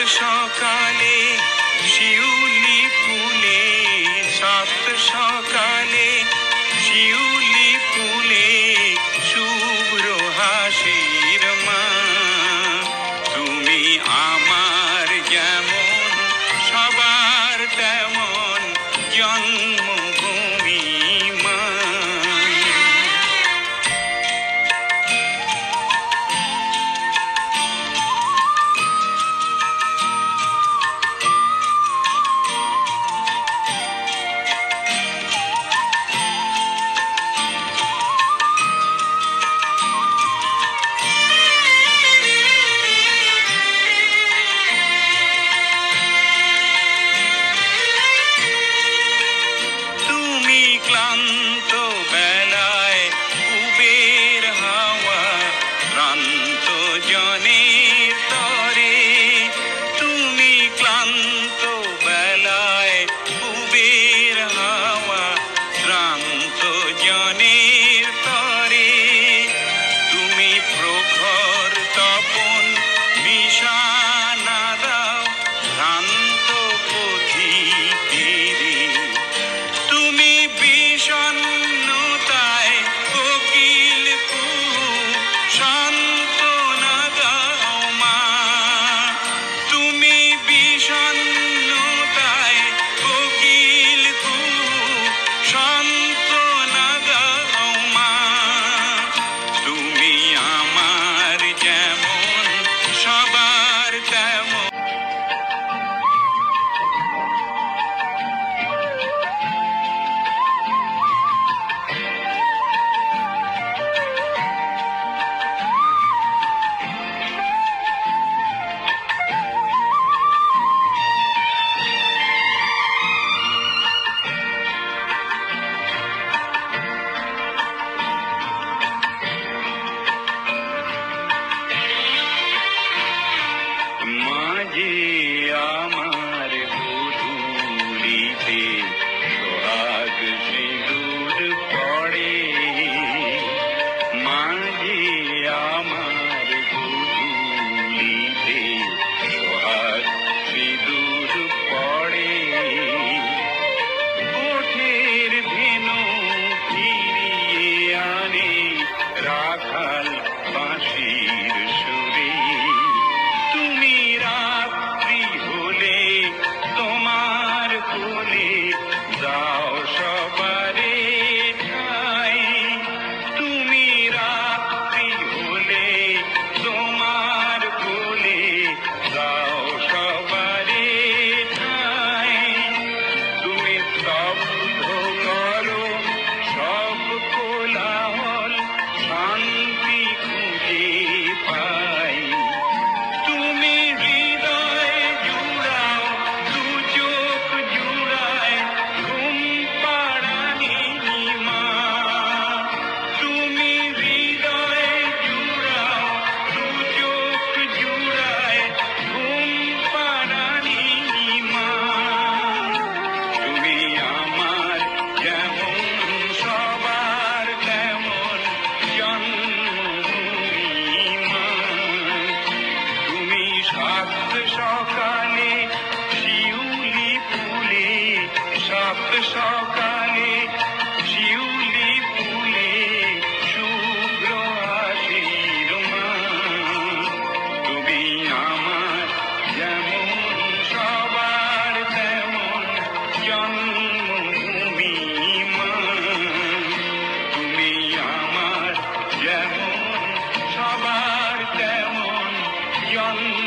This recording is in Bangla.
সকালে শিউলি ফুলে, সাত সকালে শিউলি ফুলে শুভ্র হাসির মা। তুমি আমার যেমন সবার তেমন জন্মভূমি মা। ক্লান্ত বেলায় উবের হাওয়া ক্লান্ত জনের তরে, তুমি ক্লান্ত বেলায় উবের হাওয়া ক্লান্ত জনের তরে, তুমি প্রখর তপন নিশানা দাও ক্লান্ত পথিকেরে। তুমি বিষণ্ণতায় কোকিল কুহু সান্ত্বনা দাও মা। তুমি বিষণ্ণতায় কোকিল কুহু সান্ত্বনা দাও মা। তুমি আমার যেমন সবার তেমন। মাঝে আমার গোধূলিতে সোহাগ সিঁদুর পড়ে, মাঝে আমার গোধূলিতে সোহাগ সিঁদুর পড়ে। ওঠের ধেনু ফিরিয়ে আনে রাখাল বাঁশির সুরে। তুমি রাত্রি হলে তোমার কোলে যাও সবারে ঠাই। তুমি রাত্রি হলে তোমার কোলে যাও সবারে ঠাই। তুমি স্তব্ধ করো সব কোলাহল, শান্তি খুঁজে পাই। তুমি হৃদয় জুড়াও দু চোখ জুড়ায় ঘুম পাড়ানি মা। তুমি হৃদয় জুড়াও দু চোখ জুড়ায় ঘুম পাড়ানি মা। তুমি আমার যেমন সবার তেমন জন্মভূমি মা। তুমি সাত সকালে শিউলি ফুলে, সাত সকালে শিউলি ফুলে শুভ্র হাসির মা। তুমি আমার যেমন সবার তেমন জন্মভূমি মা। তুমি আমার যেমন সবার তেমন জন্ম